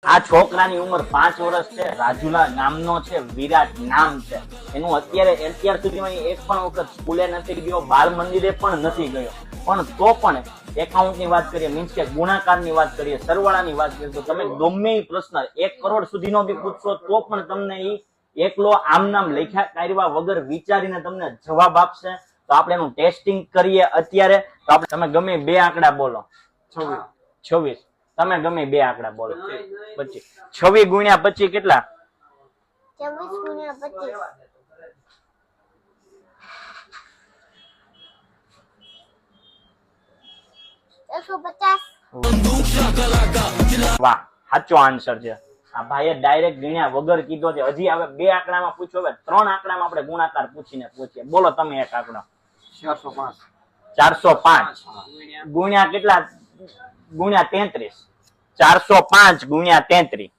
આ છોકરાની ઉંમર 5 વર્ષ છે, રાજુલા નામનો છે, વિરાટ નામ છે એનું. અત્યાર સુધીમાં એક પણ વખત સ્કૂલે નથી ગયો, બાળ મંદિરે પણ નથી ગયો, પણ તો પણ એકાઉન્ટ ની વાત કરીએ, મીન્સ કે ગુણાકાર ની વાત કરીએ, સરવાળાની વાત કરીએ, તો તમે ગમે એ પ્રશ્ન 1 કરોડ સુધીનો બી પૂછશો તો પણ તમને એકલો આમ નામ લખ્યા કાઢવા વગર વિચારીને તમને જવાબ આપશે. તો આપણે એનું ટેસ્ટિંગ કરીએ અત્યારે. તો આપણે તમે ગમે 2 આંકડા બોલો. 26. તમે ગમે 2 આંકડા બોલો. 25. 26 ગુણ્યા 25 કેટલા? 26 ગુણ્યા 25 150. વાહ, સાચો આન્સર છે. આ ભાઈએ ડાયરેક્ટ ગણ્યા વગર કીધો છે. હજી હવે 2 આંકડામાં પૂછો, હવે 3 આંકડામાં આપણે ગુણાકાર પૂછીને પૂછીએ. બોલો તમે એક આંકડો. 405. 405 ગુણ્યા કેટલા? ગુણ્યા 33. 405 ગુણ્યા 33.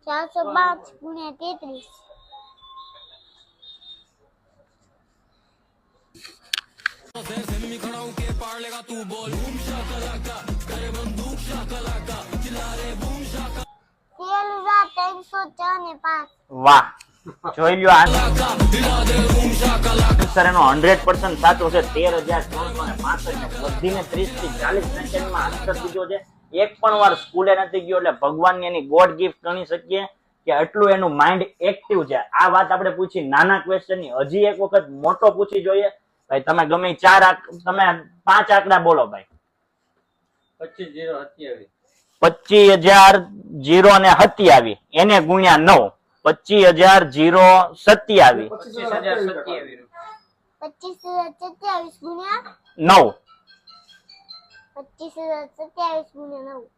405 ગુણ્યા 33 1304 વાહ, જોઈ લ્યો આન્સર એનો 100% સાચો છે. 13,365 વધીને 30 થી 40 સેકન્ડમાં આન્સર દીધો છે. એક પણ વાર સ્કૂલે નથી ગયો એટલે ભગવાનની એની ગોડ ગિફ્ટ ગણી શકીએ કે આટલું એનું માઇન્ડ એક્ટિવ છે. આ વાત આપણે પૂછી નાના ક્વેશ્ચન ની. હજી એક વખત મોટો પૂછી જોઈએ. ભાઈ તમે ગમે 5 આંકડા બોલો ભાઈ. 25,027 એને ગુણ્યા 9. 25,027 25,027 ગુણ્યા 9. 25,027 ગુણ્યા 9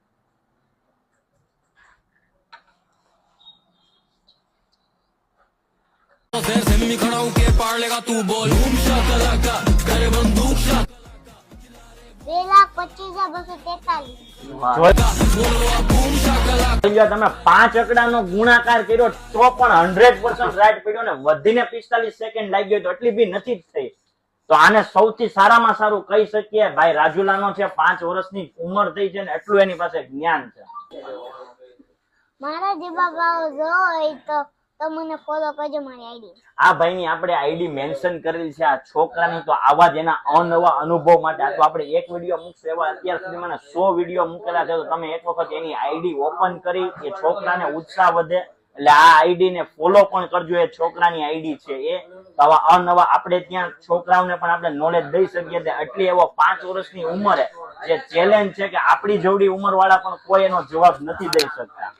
2,25,243 તમે 5 આંકડાનો ગુણાકાર કર્યો તો પણ 100% રાઈટ પડ્યો ને વધીને 45 સેકન્ડ લાગી ગયો તો એટલી બી નથી થઈ. તો આને સૌથી સારામાં સારું કહી શકીએ ભાઈ રાજુલાનો છે. 5 વર્ષની ઉંમર થઈ છે ને એટલું એની પાસે જ્ઞાન છે. મારા જેવા ભાવ જો હોય તો મને ફોલો કરજો મારી આઈડી. આ ભાઈની આપણે આઈડી મેન્શન કરેલી છે. આ છોકરાની તો આવા જ એના અનવા અનુભવ માટે આ તો આપણે એક વિડીયો મૂકશે એવા અત્યાર સુધી મને 100 વિડીયો મૂકેલા છે. તો તમે એક વખત એની આઈડી ઓપન કરી એ છોકરાને ઉત્સાહ વધે એટલે આ આઈડી ને ફોલો પણ કરજો. એ છોકરાની આઈડી છે. એ આવા અનવા આપણે ત્યાં છોકરાઓને પણ આપણે નોલેજ દઈ શકીએ. એટલી એવો 5 વર્ષની ઉંમરે જે ચેલેન્જ છે કે આપણી જેવડી ઉંમર વાળા પણ કોઈ એનો જવાબ નથી દઈ શકતા.